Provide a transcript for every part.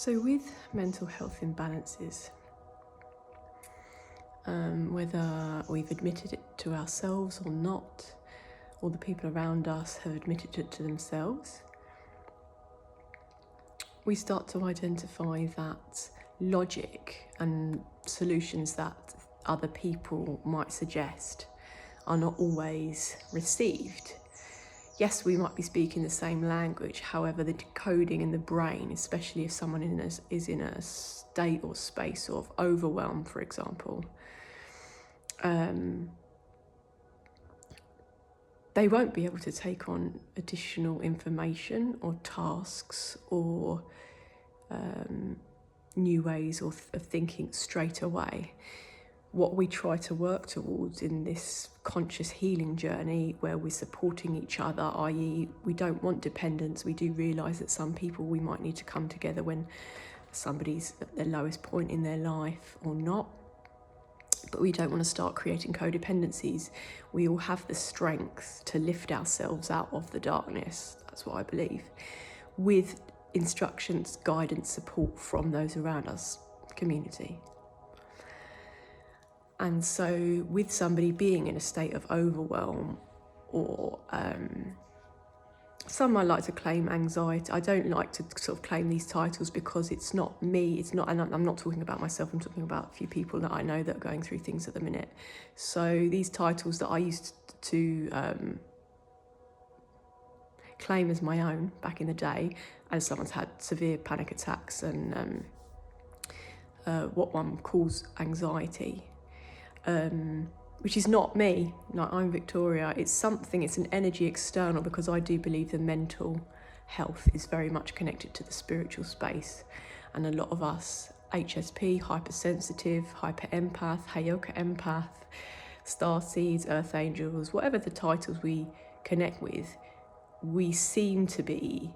So with mental health imbalances, whether we've admitted it to ourselves or not, or the people around us have admitted it to themselves, we start to identify that logic and solutions that other people might suggest are not always received. Yes, we might be speaking the same language, however, the decoding in the brain, especially if someone is in a state or space of overwhelm, for example, they won't be able to take on additional information or tasks or new ways of thinking straight away. What we try to work towards in this conscious healing journey, where we're supporting each other, i.e. we don't want dependence. We do realise that some people, we might need to come together when somebody's at their lowest point in their life or not, but we don't want to start creating codependencies. We all have the strength to lift ourselves out of the darkness, that's what I believe, with instructions, guidance, support from those around us, community. And so with somebody being in a state of overwhelm, or some might like to claim anxiety. I don't like to sort of claim these titles because it's not me, it's not, and I'm not talking about myself, I'm talking about a few people that I know that are going through things at the minute. So these titles that I used to claim as my own back in the day, as someone's had severe panic attacks and what one calls anxiety, which is not me. Like, I'm Victoria. It's something, it's an energy external, because I do believe the mental health is very much connected to the spiritual space. And a lot of us, HSP, hypersensitive, hyper-empath, Hayoka empath, starseeds, earth angels, whatever the titles we connect with, we seem to be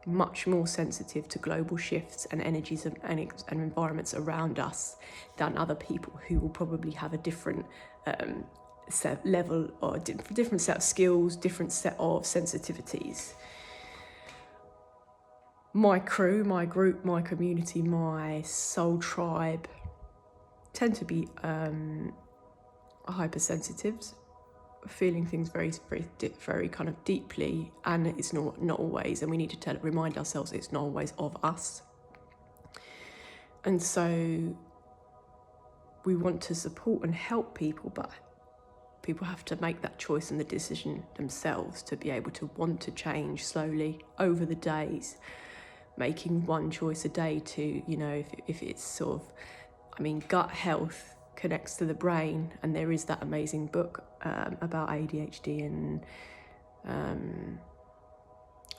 much more sensitive to global shifts and energies and environments around us than other people who will probably have a different set level or different set of skills, different set of sensitivities. My crew, my group, my community, my soul tribe tend to be hypersensitives, feeling things very kind of deeply, and it's not always, and we need to remind ourselves it's not always of us. And so we want to support and help people, but people have to make that choice and the decision themselves to be able to want to change slowly over the days, making one choice a day to, you know, if it's sort of, I mean, gut health connects to the brain, and there is that amazing book about ADHD and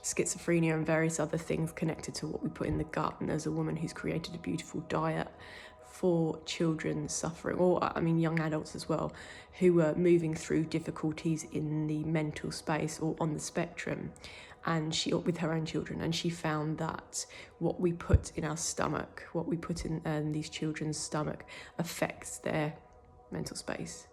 schizophrenia and various other things connected to what we put in the gut. And there's a woman who's created a beautiful diet for children suffering, or I mean young adults as well, who are moving through difficulties in the mental space or on the spectrum, and she, with her own children, and she found that what we put in our stomach, what we put in these children's stomach, affects their mental space.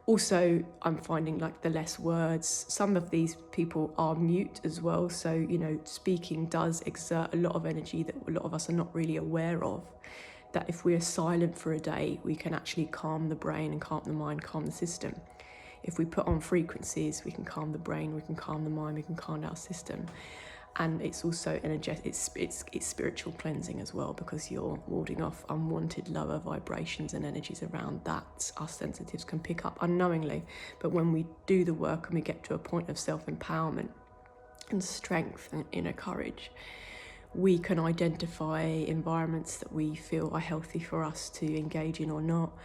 Also, I'm finding like the less words, some of these people are mute as well, so, you know, speaking does exert a lot of energy that a lot of us are not really aware of, that if we're silent for a day, we can actually calm the brain and calm the mind, calm the system. If we put on frequencies, we can calm the brain, we can calm the mind, we can calm our system. And it's also energetic, it's spiritual cleansing as well, because you're warding off unwanted lower vibrations and energies around that us sensitives can pick up unknowingly. But when we do the work and we get to a point of self-empowerment and strength and inner courage, we can identify environments that we feel are healthy for us to engage in or not,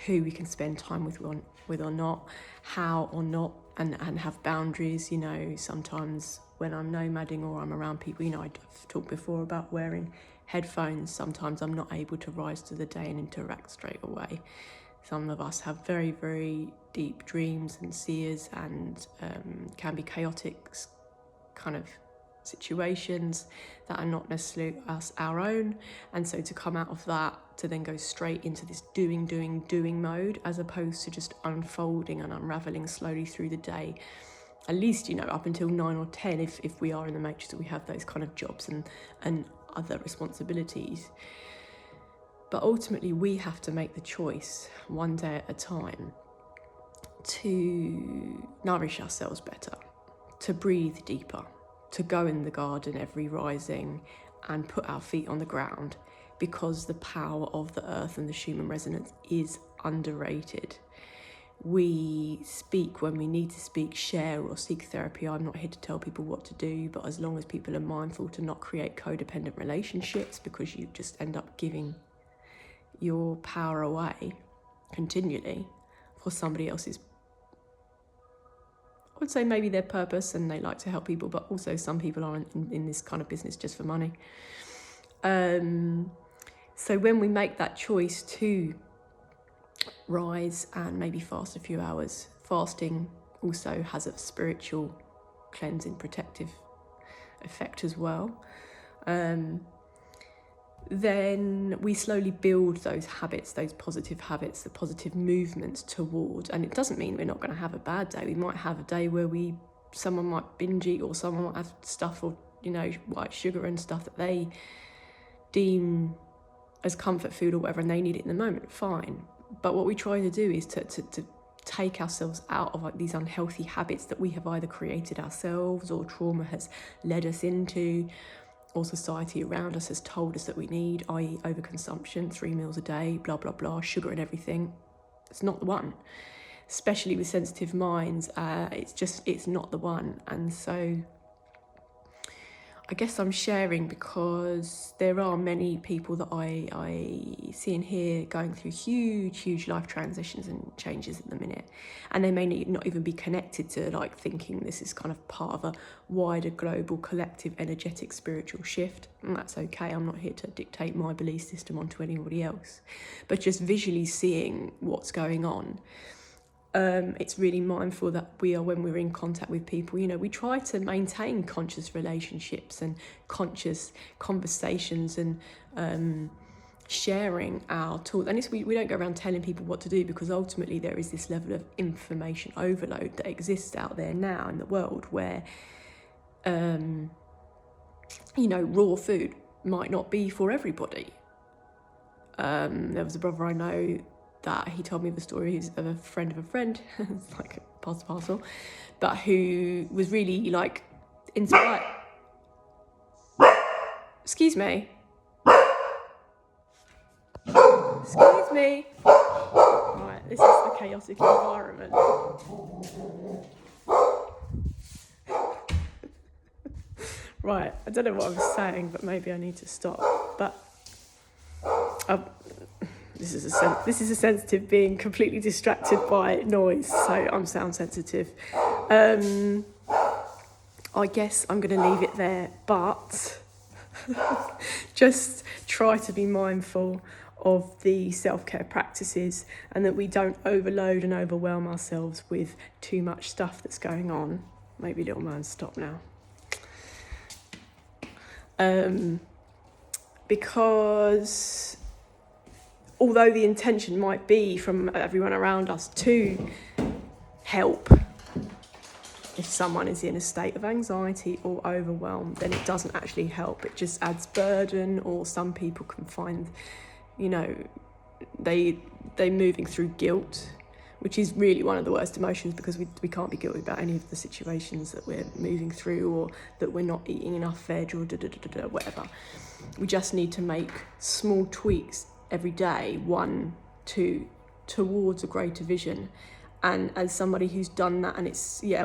who we can spend time with or not, how or not, and have boundaries. You know, sometimes when I'm nomading or I'm around people, you know, I've talked before about wearing headphones. Sometimes I'm not able to rise to the day and interact straight away. Some of us have very, very deep dreams and seers, and can be chaotic kind of situations that are not necessarily our own. And so to come out of that, to then go straight into this doing mode, as opposed to just unfolding and unraveling slowly through the day, at least, you know, up until 9 or 10, if we are in the matrix, that we have those kind of jobs and other responsibilities. But ultimately, we have to make the choice one day at a time to nourish ourselves better, to breathe deeper, to go in the garden every rising and put our feet on the ground, because the power of the earth and the Schumann resonance is underrated. We speak when we need to speak, share or seek therapy. I'm not here to tell people what to do, but as long as people are mindful to not create codependent relationships, because you just end up giving your power away continually for somebody else's, I would say maybe their purpose, and they like to help people, but also some people are in this kind of business just for money. So when we make that choice to rise and maybe fast a few hours, fasting also has a spiritual cleansing, protective effect as well. Then we slowly build those habits, those positive habits, the positive movements toward, and it doesn't mean we're not going to have a bad day. We might have a day where someone might binge eat, or someone might have stuff, or white sugar and stuff that they deem as comfort food or whatever, and they need it in the moment. Fine. But what we try to do is to take ourselves out of these unhealthy habits that we have either created ourselves, or trauma has led us into, or society around us has told us that we need, i.e. overconsumption, 3 meals a day, blah, blah, blah, sugar and everything. It's not the one. Especially with sensitive minds, it's not the one. And so I guess I'm sharing because there are many people that I see and hear going through huge life transitions and changes at the minute, and they may not even be connected to thinking this is kind of part of a wider global collective energetic spiritual shift, and that's okay. I'm not here to dictate my belief system onto anybody else, but just visually seeing what's going on. It's really mindful that when we're in contact with people, we try to maintain conscious relationships and conscious conversations and sharing our tools. And we don't go around telling people what to do, because ultimately there is this level of information overload that exists out there now in the world where, raw food might not be for everybody. There was a brother I know that he told me the story of a friend of a friend, it's like parcel, but who was really inspired. Excuse me. Right, this is a chaotic environment. Right, I don't know what I was saying, but maybe I need to stop. But this is a sensitive being completely distracted by noise, so I'm sound sensitive. I guess I'm going to leave it there, but just try to be mindful of the self-care practices, and that we don't overload and overwhelm ourselves with too much stuff that's going on. Maybe little man, stop now. Because although the intention might be from everyone around us to help, if someone is in a state of anxiety or overwhelm, then it doesn't actually help. It just adds burden, or some people can find, they're moving through guilt, which is really one of the worst emotions, because we can't be guilty about any of the situations that we're moving through, or that we're not eating enough veg, or whatever. We just need to make small tweaks every day, 1, 2, towards a greater vision. And as somebody who's done that, and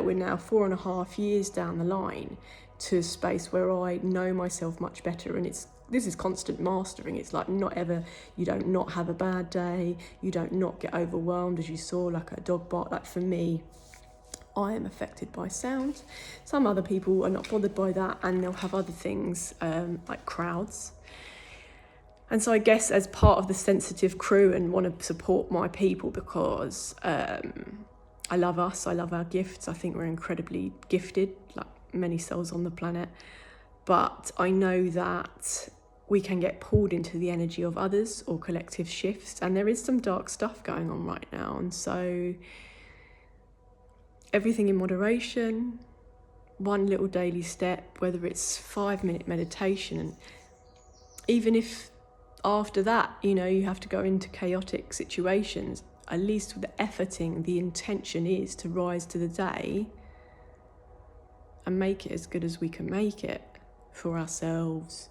we're now 4.5 years down the line to a space where I know myself much better, and this is constant mastering. It's you don't not have a bad day, you don't not get overwhelmed, as you saw, like a dog bark. For me, I am affected by sound. Some other people are not bothered by that, and they'll have other things, like crowds. And so I guess as part of the sensitive crew, and want to support my people, because I love us, I love our gifts. I think we're incredibly gifted, like many souls on the planet. But I know that we can get pulled into the energy of others or collective shifts, and there is some dark stuff going on right now. And so everything in moderation, one little daily step, whether it's 5-minute meditation, and even if after that, you know, you have to go into chaotic situations, at least the efforting, the intention is to rise to the day and make it as good as we can make it for ourselves,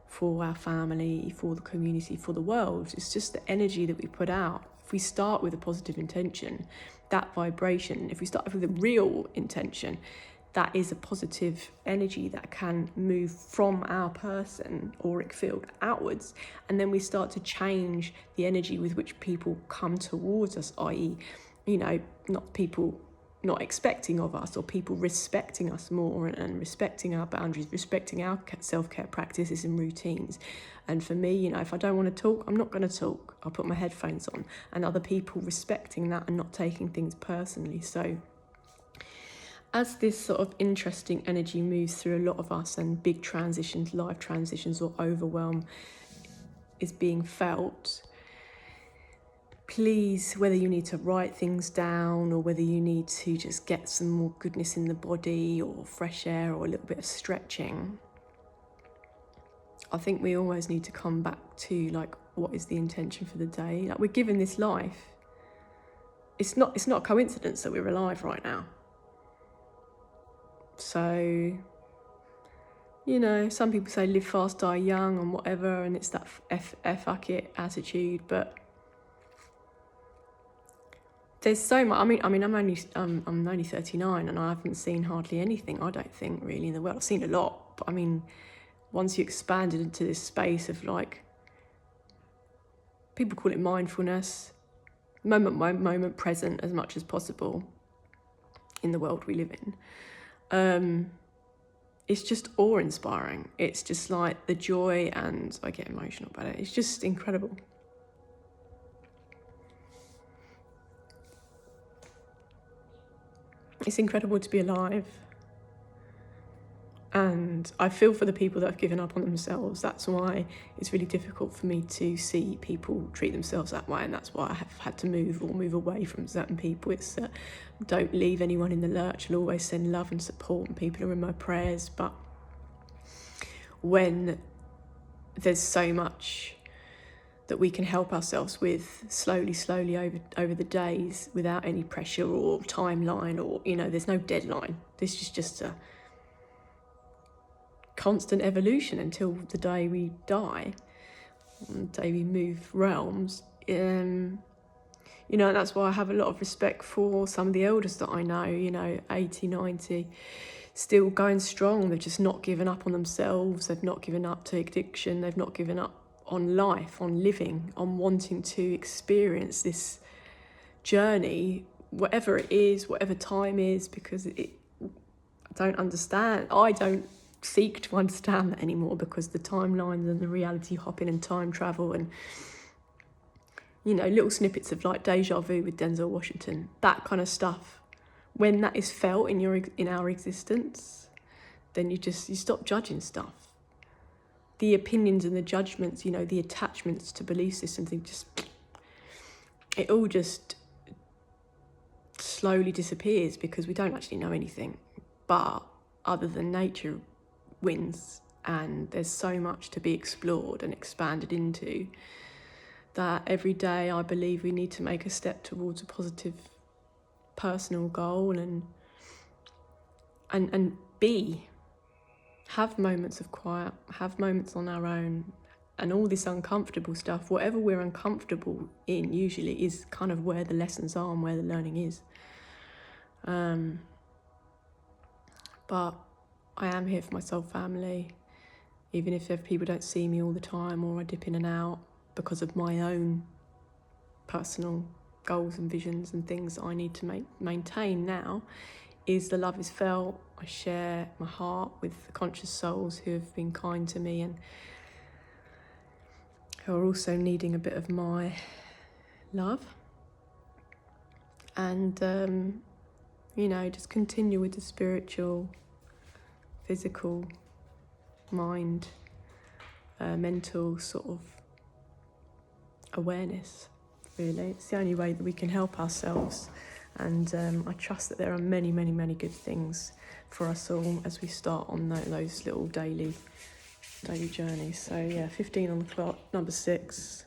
for our family, for the community, for the world. It's just the energy that we put out. If we start with a positive intention, that vibration, if we start with a real intention, that is a positive energy that can move from our person, auric field, outwards. And then we start to change the energy with which people come towards us, i.e., you know, not people not expecting of us, or people respecting us more and respecting our boundaries, respecting our self-care practices and routines. And for me, you know, if I don't want to talk, I'm not going to talk. I'll put my headphones on, and other people respecting that and not taking things personally. So as this sort of interesting energy moves through a lot of us, and big transitions, life transitions, or overwhelm is being felt, please, whether you need to write things down or whether you need to just get some more goodness in the body or fresh air or a little bit of stretching, I think we always need to come back to, like, what is the intention for the day? Like, we're given this life. It's not a coincidence that we're alive right now. So, you know, some people say live fast, die young and whatever, and it's that fuck it attitude, but there's so much. I mean, I'm only 39, and I haven't seen hardly anything, I don't think, really, in the world. I've seen a lot, but I mean, once you expanded into this space of, like, people call it mindfulness, moment by moment present as much as possible in the world we live in. It's just awe-inspiring. It's just like the joy, and I get emotional about it. It's just incredible. It's incredible to be alive. And I feel for the people that have given up on themselves. That's why it's really difficult for me to see people treat themselves that way, and that's why I have had to move away from certain people. It's don't leave anyone in the lurch. I'll always send love and support, and people are in my prayers. But when there's so much that we can help ourselves with slowly over the days, without any pressure or timeline, or, you know, there's no deadline. This is just a constant evolution until the day we die, the day we move realms. You know, and that's why I have a lot of respect for some of the elders that I know, you know, 80, 90, still going strong. They've just not given up on themselves. They've not given up to addiction. They've not given up on life, on living, on wanting to experience this journey, whatever it is, whatever time is, because I don't seek to understand that anymore, because the timelines and the reality hopping and time travel and, you know, little snippets of, like, deja vu with Denzel Washington, that kind of stuff, when that is felt in our existence, then you stop judging stuff. The opinions and the judgments, you know, the attachments to belief systems, it all just slowly disappears, because we don't actually know anything. But other than nature wins, and there's so much to be explored and expanded into, that every day I believe we need to make a step towards a positive personal goal, and have moments of quiet, have moments on our own, and all this uncomfortable stuff, whatever we're uncomfortable in, usually is kind of where the lessons are and where the learning is. But I am here for my soul family, even if people don't see me all the time, or I dip in and out because of my own personal goals and visions and things that I need to maintain now, is the love is felt. I share my heart with the conscious souls who have been kind to me and who are also needing a bit of my love. And, you know, just continue with the spiritual, physical, mind, mental sort of awareness, really. It's the only way that we can help ourselves. And I trust that there are many, many, many good things for us all as we start on those little daily daily journey. So yeah, 15 on the clock, number 6.